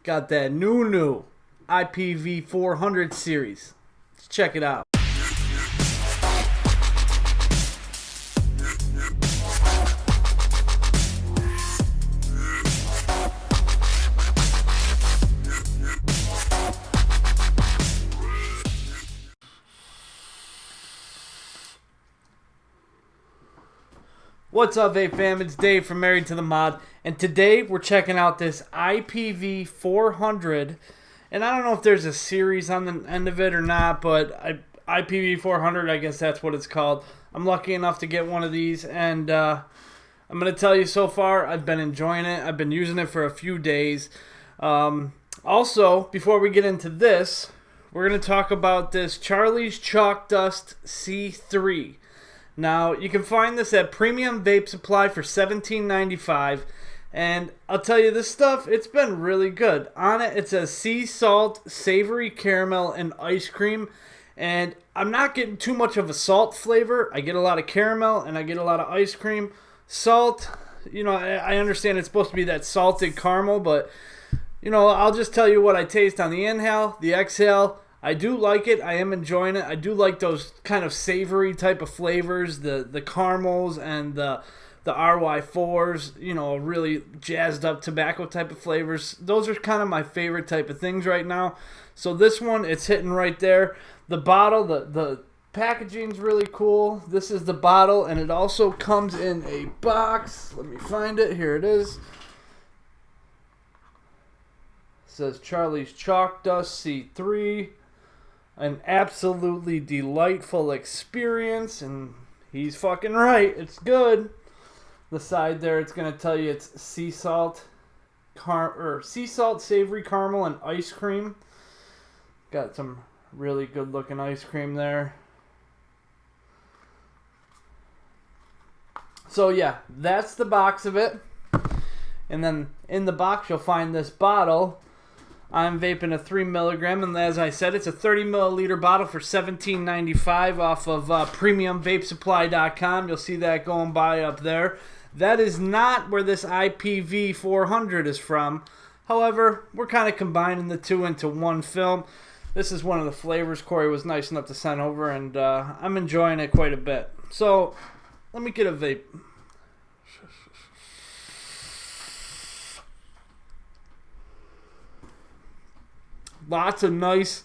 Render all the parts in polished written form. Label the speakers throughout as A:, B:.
A: Got that new IPV400 series. Let's check it out. What's up, vape fam? It's Dave from Married to the Mod, and today we're checking out this IPV400. And I don't know if there's a series on the end of it or not, but IPV400, I guess that's what it's called. I'm lucky enough to get one of these, and I'm going to tell you so far, I've been enjoying it. I've been using it for a few days. Also, before we get into this, we're going to talk about this Charlie's Chalk Dust C3. Now, you can find this at Premium Vape Supply for $17.95, and I'll tell you, this stuff, it's been really good. On it, it says sea salt, savory caramel, and ice cream, and I'm not getting too much of a salt flavor. I get a lot of caramel, and I get a lot of ice cream. Salt, you know, I understand it's supposed to be that salted caramel, but, you know, I'll just tell you what I taste on the inhale, the exhale. I do like it. I am enjoying it. I do like those kind of savory type of flavors, the caramels and the RY4s, you know, really jazzed up tobacco type of flavors. Those are kind of my favorite type of things right now. So this one, it's hitting right there. The bottle, the packaging's really cool. This is the bottle, and it also comes in a box. Let me find it. Here it is. It says Charlie's Chalk Dust C3. An absolutely delightful experience, and he's fucking right. It's good. The side there, it's gonna tell you it's sea salt, savory caramel, and ice cream. Got some really good looking ice cream there. So yeah, that's the box of it. And then in the box, you'll find this bottle. I'm vaping a 3 milligram, and as I said, it's a 30 milliliter bottle for $17.95 off of PremiumVapeSupply.com. You'll see that going by up there. That is not where this IPV400 is from. However, we're kind of combining the two into one film. This is one of the flavors Corey was nice enough to send over, and I'm enjoying it quite a bit. So, let me get a vape. Lots of nice,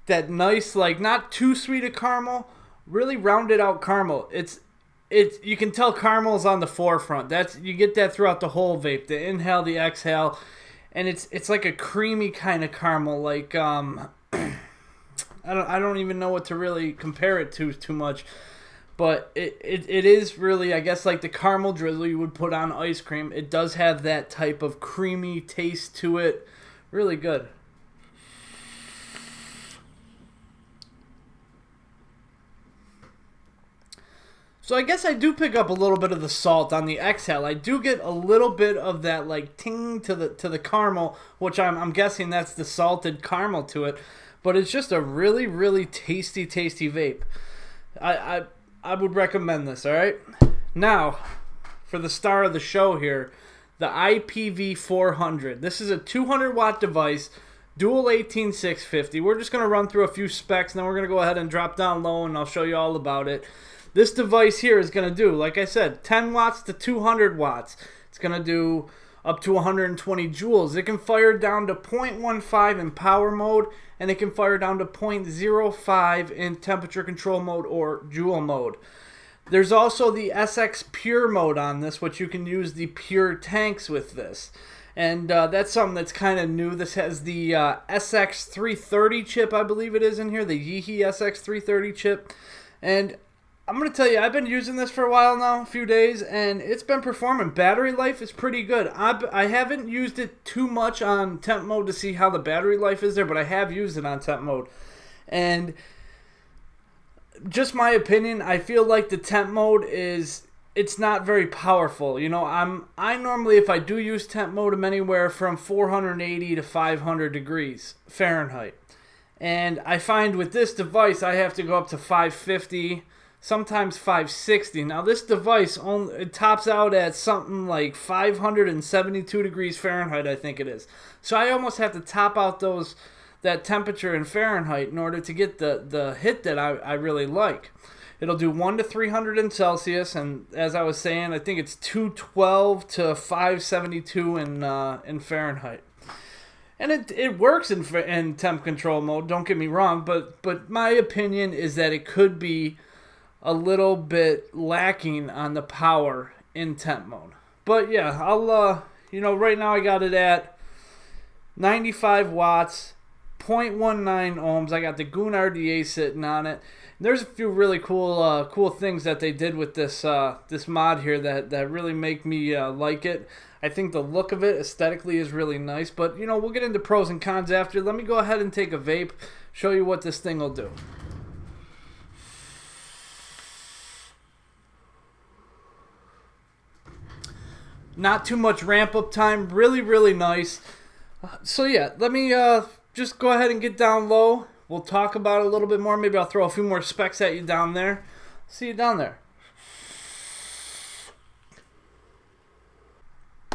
A: like not too sweet a caramel, really rounded out caramel. It's you can tell caramel's on the forefront. You get that throughout the whole vape, the inhale, the exhale, and it's like a creamy kind of caramel. Like I don't even know what to really compare it to too much, but it is really, I guess, like the caramel drizzle you would put on ice cream. It does have that type of creamy taste to it. Really good. So I guess I do pick up a little bit of the salt on the exhale. I do get a little bit of that like ting to the caramel, which I'm guessing that's the salted caramel to it. But it's just a really, really tasty vape. I would recommend this, all right? Now, for the star of the show here, the IPV400. This is a 200 watt device, dual 18650. We're just going to run through a few specs, and then we're going to go ahead and drop down low, and I'll show you all about it. This device here is going to do, like I said, 10 watts to 200 watts. It's going to do up to 120 joules. It can fire down to 0.15 in power mode, and it can fire down to 0.05 in temperature control mode or joule mode. There's also the SX Pure mode on this, which you can use the pure tanks with this. And that's something that's kind of new. This has the SX330 chip, I believe it is in here, the Yeehee SX330 chip. And I'm going to tell you, I've been using this for a while now, a few days, and it's been performing. Battery life is pretty good. I haven't used it too much on temp mode to see how the battery life is there, but I have used it on temp mode. And just my opinion, I feel like the temp mode it's not very powerful. You know, I normally, if I do use temp mode, I'm anywhere from 480 to 500 degrees Fahrenheit. And I find with this device, I have to go up to 550, sometimes 560. Now this device only it tops out at something like 572 degrees Fahrenheit, I think it is. So I almost have to top out that temperature in Fahrenheit in order to get the hit that I really like. It'll do 1 to 300 in Celsius, and as I was saying, I think it's 212 to 572 in Fahrenheit. And it works in temp control mode, don't get me wrong, but my opinion is that it could be a little bit lacking on the power in temp mode. But yeah, I'll right now I got it at 95 watts, 0.19 ohms. I got the Goon RDA sitting on it. There's a few really cool things that they did with this mod here that really make me like it. I think the look of it aesthetically is really nice, but we'll get into pros and cons after. Let me go ahead and take a vape, show you what this thing will do. Not too much ramp up time, really nice. So yeah, let me just go ahead and get down low. We'll talk about it a little bit more. Maybe I'll throw a few more specs at you down there. See you down there.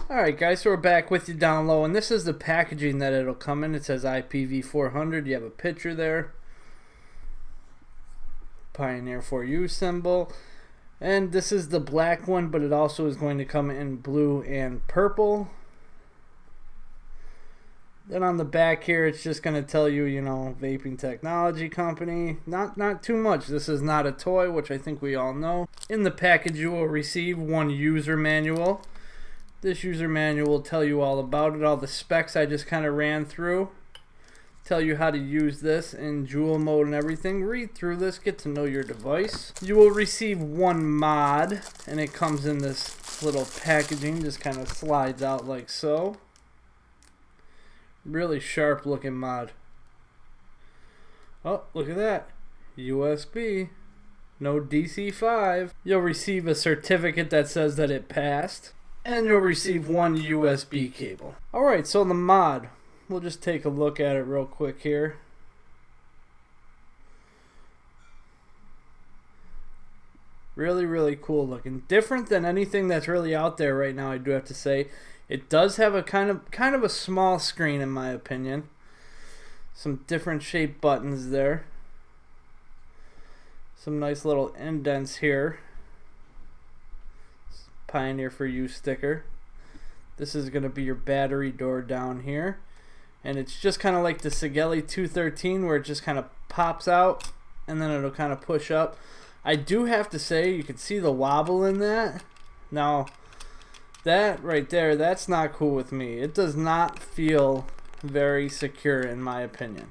A: Alright guys, so we're back with you down low, and this is the packaging that it'll come in. It says IPV400. You have a picture there. Pioneer for You symbol. And this is the black one, but it also is going to come in blue and purple. Then on the back here, it's just going to tell you, vaping technology company. Not too much. This is not a toy, which I think we all know. In the package, you will receive one user manual. This user manual will tell you all about it, all the specs I just kind of ran through. Tell you how to use this in Joule mode and everything. Read through this, get to know your device. You will receive one mod, and it comes in this little packaging, just kind of slides out like so. Really sharp looking mod. Oh, look at that. USB. No DC5. You'll receive a certificate that says that it passed. And you'll receive one USB cable. Alright, so the mod. We'll just take a look at it real quick here. Really cool looking. Different than anything that's really out there right now, I do have to say. It does have a kind of a small screen in my opinion. Some different shaped buttons there. Some nice little indents here. Pioneer for You sticker. This is going to be your battery door down here. And it's just kind of like the Sigeli 213 where it just kind of pops out and then it'll kind of push up. I do have to say, you can see the wobble in that. Now, that right there, that's not cool with me. It does not feel very secure in my opinion.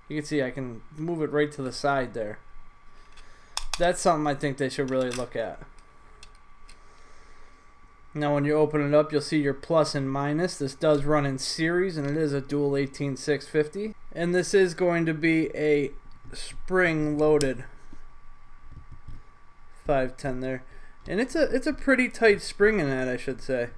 A: You can see I can move it right to the side there. That's something I think they should really look at. Now when you open it up, you'll see your plus and minus. This does run in series, and it is a dual 18650. And this is going to be a spring-loaded 510 there. And it's a pretty tight spring in that, I should say.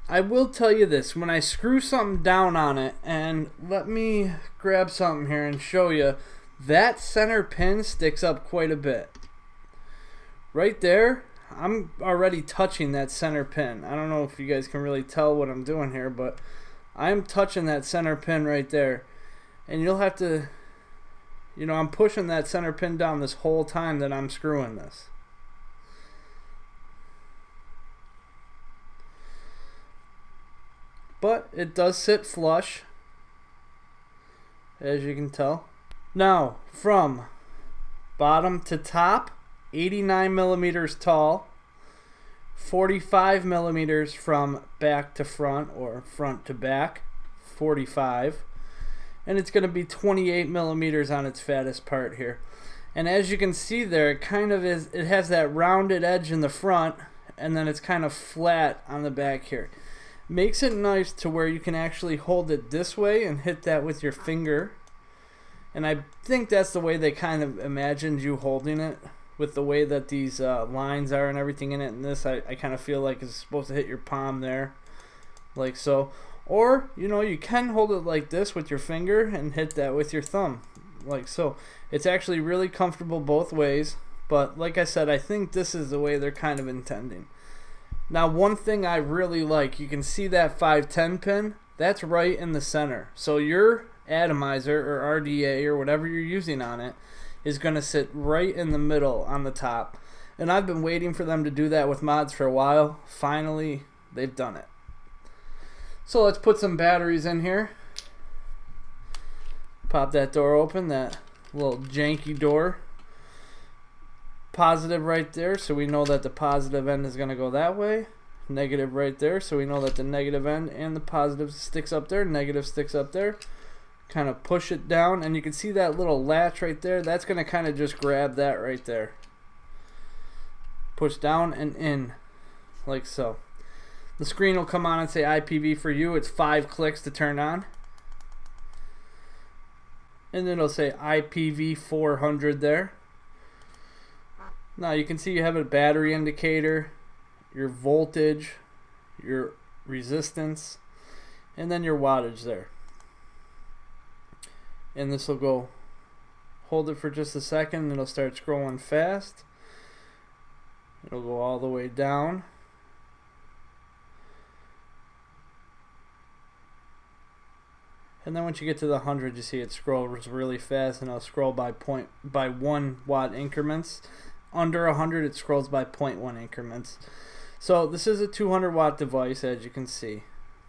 A: I will tell you this, when I screw something down on it, and let me grab something here and show you, that center pin sticks up quite a bit. Right there, I'm already touching that center pin. I don't know if you guys can really tell what I'm doing here, but I'm touching that center pin right there. And you'll have to, I'm pushing that center pin down this whole time that I'm screwing this. But it does sit flush, as you can tell. Now, from bottom to top, 89 millimeters tall, 45 millimeters from back to front, or front to back, 45, and it's going to be 28 millimeters on its fattest part here. And as you can see there, it kind of is, it has that rounded edge in the front, and then it's kind of flat on the back here. Makes it nice to where you can actually hold it this way and hit that with your finger. And I think that's the way they kind of imagined you holding it, with the way that these lines are and everything in it. And this, I kind of feel like is supposed to hit your palm there, like so. Or, you can hold it like this with your finger and hit that with your thumb. like so. It's actually really comfortable both ways, but like I said, I think this is the way they're kind of intending. Now, one thing I really like, you can see that 510 pin, that's right in the center. So your atomizer or RDA or whatever you're using on it is going to sit right in the middle on the top. And I've been waiting for them to do that with mods for a while. Finally, they've done it. So let's put some batteries in here. Pop that door open, that little janky door. Positive right there, so we know that the positive end is going to go that way. Negative right there, so we know that the negative end and the positive sticks up there. Negative sticks up there. Kind of push it down, and you can see that little latch right there. That's going to kind of just grab that right there. Push down and in, like so. The screen will come on and say IPV for you. It's 5 clicks to turn on. And then it'll say IPV400 there. Now you can see you have a battery indicator, your voltage, your resistance, and then your wattage there. And this will go, hold it for just a second, and it'll start scrolling fast. It'll go all the way down. And then once you get to the 100, you see it scrolls really fast, and it'll scroll by 1 watt increments. Under 100, it scrolls by 0.1 increments. So this is a 200 watt device, as you can see.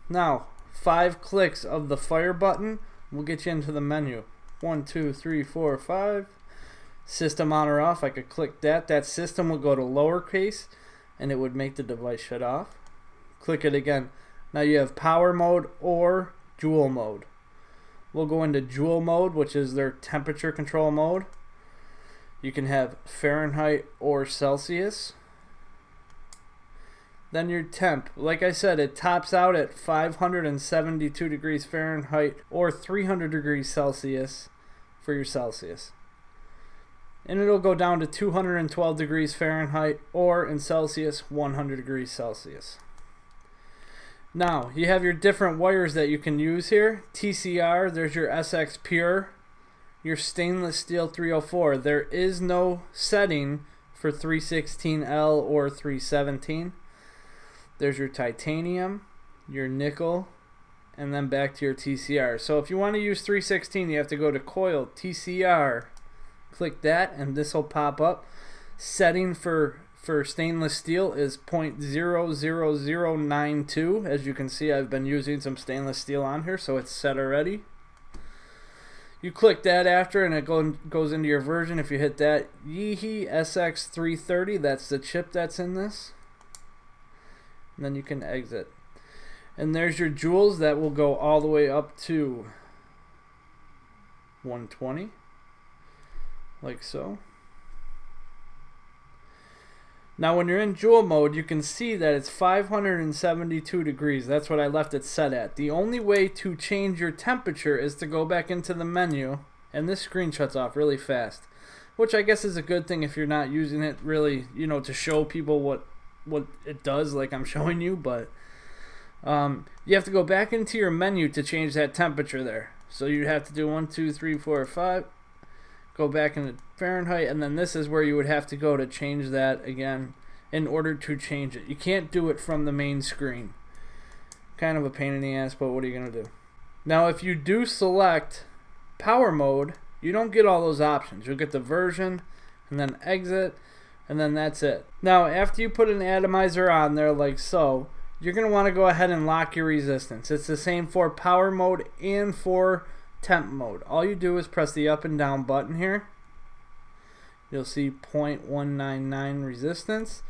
A: Now, 5 clicks of the fire button will get you into the menu. 1, 2, 3, 4, 5. System on or off, I could click that. That system will go to lowercase, and it would make the device shut off. Click it again. Now you have power mode or joule mode. We'll go into joule mode, which is their temperature control mode. You can have Fahrenheit or Celsius. Then your temp. Like I said, it tops out at 572 degrees Fahrenheit or 300 degrees Celsius for your Celsius. And it'll go down to 212 degrees Fahrenheit or in Celsius 100 degrees Celsius. Now, you have your different wires that you can use here. TCR, there's your SX Pure. Your stainless steel 304. There is no setting for 316L or 317. There's your titanium, your nickel, and then back to your TCR. So if you want to use 316, you have to go to coil TCR. Click that, and this will pop up. Setting for stainless steel is 0.00092. As you can see, I've been using some stainless steel on here, so it's set already. You click that after, and it goes into your version. If you hit that, Yeehee SX330, that's the chip that's in this. And then you can exit. And there's your joules. That will go all the way up to 120, like so. Now when you're in joule mode, you can see that it's 572 degrees. That's what I left it set at. The only way to change your temperature is to go back into the menu, and this screen shuts off really fast, which I guess is a good thing if you're not using it really, you know, to show people what it does like I'm showing you, but you have to go back into your menu to change that temperature there. So you have to do 1, 2, 3, 4, 5. Go back into Fahrenheit, and then this is where you would have to go to change that again in order to change it. You can't do it from the main screen. Kind of a pain in the ass, but what are you going to do? Now if you do select power mode, you don't get all those options. You'll get the version, and then exit, and then that's it. Now after you put an atomizer on there like so, you're going to want to go ahead and lock your resistance. It's the same for power mode and for temp mode. All you do is press the up and down button here. You'll see 0.199 resistance.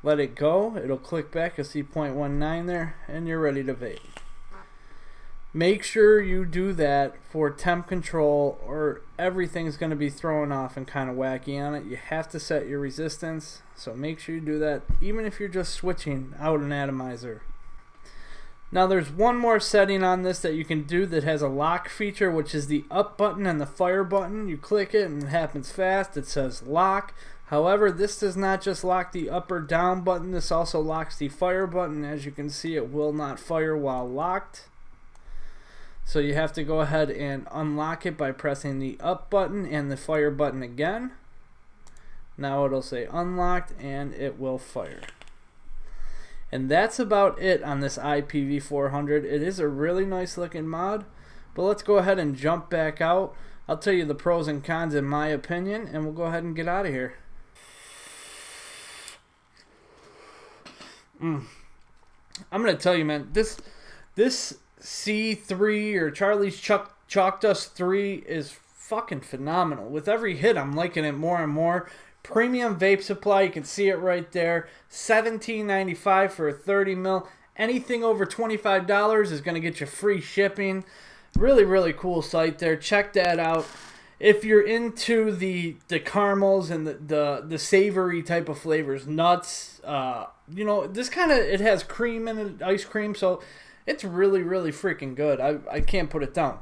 A: Let it go. It'll click back. You'll see 0.19 there, and you're ready to vape. Make sure you do that for temp control, or everything's going to be thrown off and kind of wacky on it. You have to set your resistance, so make sure you do that, even if you're just switching out an atomizer. Now there's one more setting on this that you can do that has a lock feature, which is the up button and the fire button. You click it and it happens fast. It says lock. However, this does not just lock the up or down button. This also locks the fire button. As you can see, it will not fire while locked. So you have to go ahead and unlock it by pressing the up button and the fire button again. Now it'll say unlocked and it will fire. And that's about it on this IPV400. It is a really nice looking mod, but let's go ahead and jump back out. I'll tell you the pros and cons in my opinion, and we'll go ahead and get out of here. I'm going to tell you, man, this C3 or Charlie's Chalk Dust 3 is fucking phenomenal. With every hit, I'm liking it more and more. Premium vape supply, you can see it right there. $17.95 for a 30 mil. Anything over $25 is going to get you free shipping. Really, really cool site there. Check that out. If you're into the caramels and the savory type of flavors, nuts, you know, this kind of, it has cream in it, ice cream, so it's really, really freaking good. I can't put it down.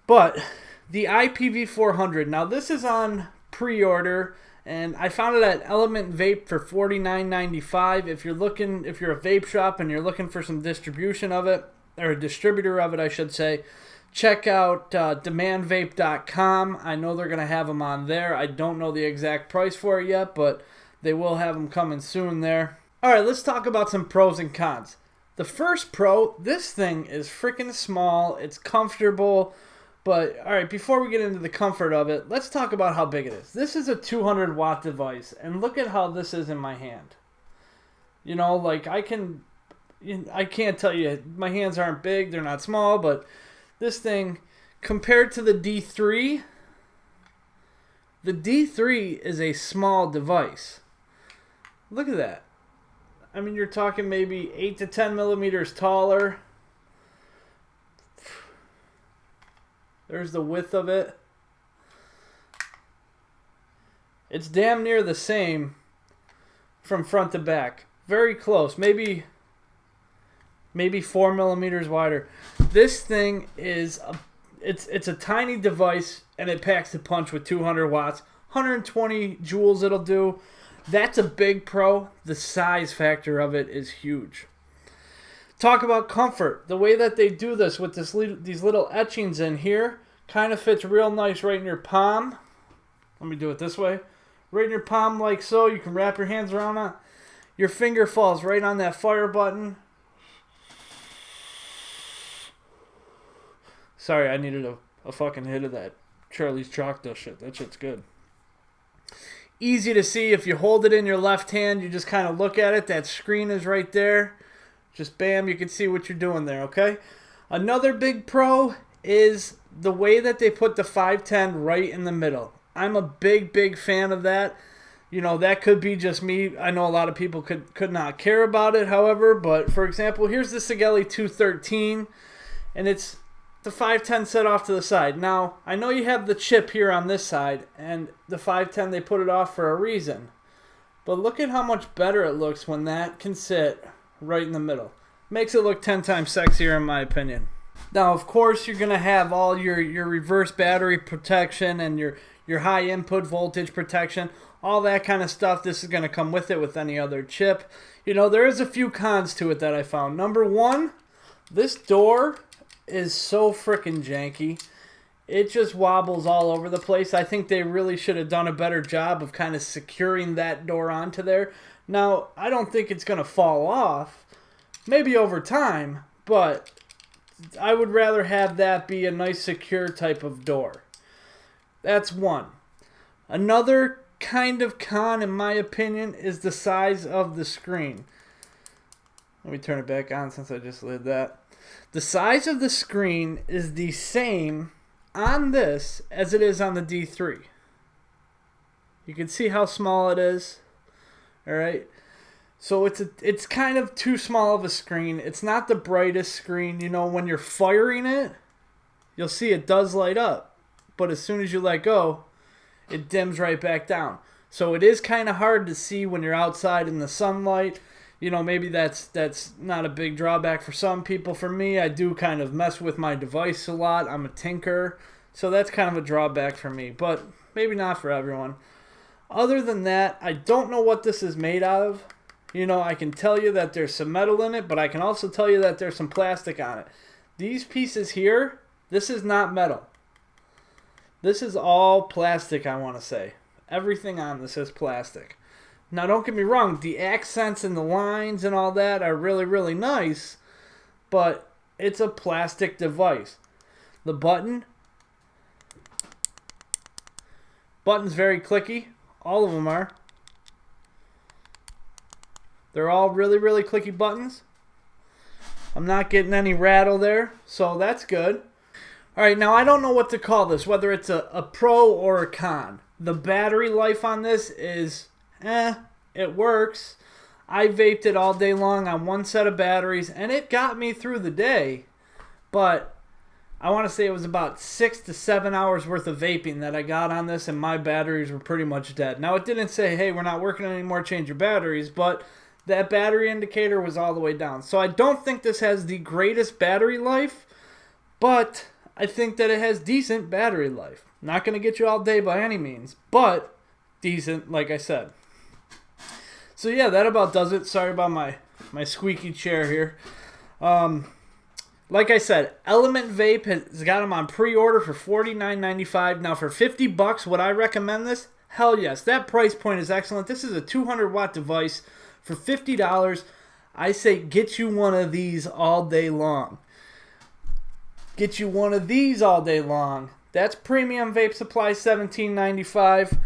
A: But the IPV400, now this is on pre-order, and I found it at Element Vape for $49.95. If you're a vape shop and you're looking for some distribution of it, or a distributor of it, I should say, check out demandvape.com. I know they're going to have them on there. I don't know the exact price for it yet, but they will have them coming soon there. Alright, let's talk about some pros and cons. The first pro, this thing is freaking small. It's comfortable. But, alright, before we get into the comfort of it, let's talk about how big it is. This is a 200 watt device, and look at how this is in my hand. You know, like, I can't tell you, my hands aren't big, they're not small, but this thing, compared to the D3 is a small device. Look at that. I mean, you're talking maybe 8 to 10 millimeters taller. There's the width of it. It's damn near the same from front to back. Very close. Maybe 4 millimeters wider. This thing is it's a tiny device, and it packs the punch with 200 watts. 120 joules it'll do. That's a big pro. The size factor of it is huge. Talk about comfort. The way that they do this with these little etchings in here kind of fits real nice right in your palm. Let me do it this way. Right in your palm like so. You can wrap your hands around it. Your finger falls right on that fire button. Sorry, I needed a fucking hit of that Charlie's Chalk Dust shit. That shit's good. Easy to see. If you hold it in your left hand, you just kind of look at it. That screen is right there. Just bam, you can see what you're doing there, okay? Another big pro is the way that they put the 510 right in the middle. I'm a big fan of that. You know, that could be just me. I know a lot of people could not care about it, however, but for example, here's the Sigelli 213, and it's the 510 set off to the side. Now, I know you have the chip here on this side, and the 510, they put it off for a reason. But look at how much better it looks when that can sit right in the middle. Makes it look 10 times sexier in my opinion. Now, of course, you're going to have all your reverse battery protection and your high input voltage protection. All that kind of stuff. This is going to come with it with any other chip. You know, there is a few cons to it that I found. Number one, this door is so freaking janky. It just wobbles all over the place. I think they really should have done a better job of kind of securing that door onto there. Now, I don't think it's going to fall off. Maybe over time, but I would rather have that be a nice secure type of door. That's one. Another kind of con, in my opinion, is the size of the screen. Let me turn it back on since I just lit that. The size of the screen is the same on this as it is on the D3. You can see how small it is. Alright. So it's kind of too small of a screen. It's not the brightest screen. You know, when you're firing it, you'll see it does light up. But as soon as you let go, it dims right back down. So it is kind of hard to see when you're outside in the sunlight. You know, maybe that's not a big drawback for some people. For me, I do kind of mess with my device a lot. I'm a tinker. So that's kind of a drawback for me. But maybe not for everyone. Other than that, I don't know what this is made out of. You know, I can tell you that there's some metal in it, but I can also tell you that there's some plastic on it. These pieces here, this is not metal. This is all plastic, I want to say. Everything on this is plastic. Now, don't get me wrong. The accents and the lines and all that are really, really nice. But it's a plastic device. The button's very clicky. All of them are. They're all really, really clicky buttons. I'm not getting any rattle there, so that's good. Alright, now I don't know what to call this, whether it's a pro or a con. The battery life on this is, it works. I vaped it all day long on one set of batteries, and it got me through the day. But I want to say it was about 6 to 7 hours worth of vaping that I got on this, and my batteries were pretty much dead. Now, it didn't say, hey, we're not working anymore, change your batteries, but that battery indicator was all the way down. So I don't think this has the greatest battery life, but I think that it has decent battery life. Not going to get you all day by any means, but decent, like I said. So yeah, that about does it. Sorry about my squeaky chair here. Like I said, Element Vape has got them on pre-order for $49.95. Now for $50, would I recommend this? Hell yes. That price point is excellent. This is a 200-watt device for $50. I say get you one of these all day long. Get you one of these all day long. That's Premium Vape Supply, $17.95.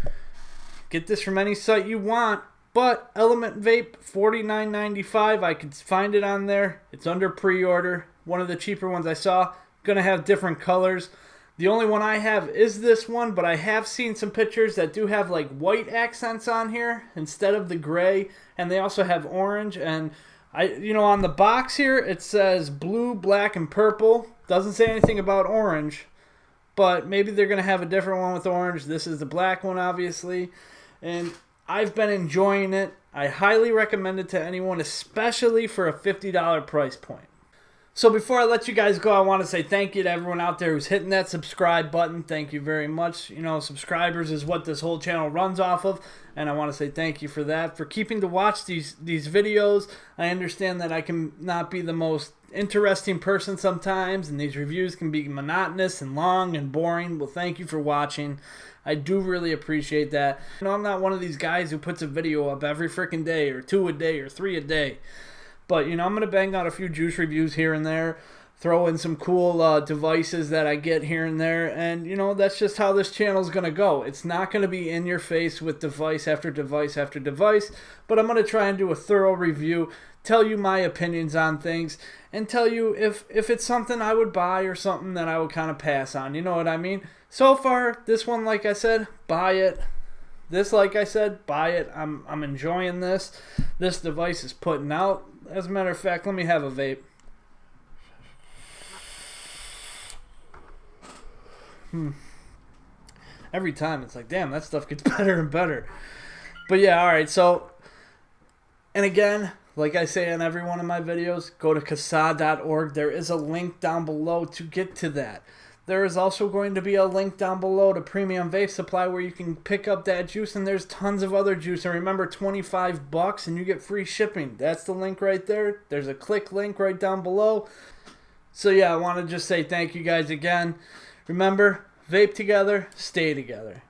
A: Get this from any site you want. But Element Vape, $49.95. I could find it on there. It's under pre-order. One of the cheaper ones I saw. Going to have different colors. The only one I have is this one, but I have seen some pictures that do have like white accents on here instead of the gray, and they also have orange. And on the box here it says blue, black, and purple. Doesn't say anything about orange, but maybe they're going to have a different one with orange. This is the black one, obviously, and I've been enjoying it. I highly recommend it to anyone, especially for a $50 price point. So before I let you guys go, I want to say thank you to everyone out there who's hitting that subscribe button. Thank you very much. Subscribers is what this whole channel runs off of, and I want to say thank you for that, for keeping to watch these videos. I understand that I can not be the most interesting person sometimes, and these reviews can be monotonous and long and boring. Well, thank you for watching. I do really appreciate that. I'm not one of these guys who puts a video up every freaking day, or 2 a day, or 3 a day. But, I'm going to bang out a few juice reviews here and there, throw in some cool devices that I get here and there, and, that's just how this channel is going to go. It's not going to be in your face with device after device after device, but I'm going to try and do a thorough review, tell you my opinions on things, and tell you if it's something I would buy or something that I would kind of pass on. You know what I mean? So far, this one, like I said, buy it. This, like I said, buy it. I'm enjoying this. This device is putting out. As a matter of fact, let me have a vape. Every time it's like, damn, that stuff gets better and better. But yeah, alright, so, and again, like I say in every one of my videos, go to CASA.org. There is a link down below to get to that. There is also going to be a link down below to Premium Vape Supply where you can pick up that juice, and there's tons of other juice. And remember, $25 and you get free shipping. That's the link right there. There's a click link right down below. So yeah, I want to just say thank you guys again. Remember, vape together, stay together.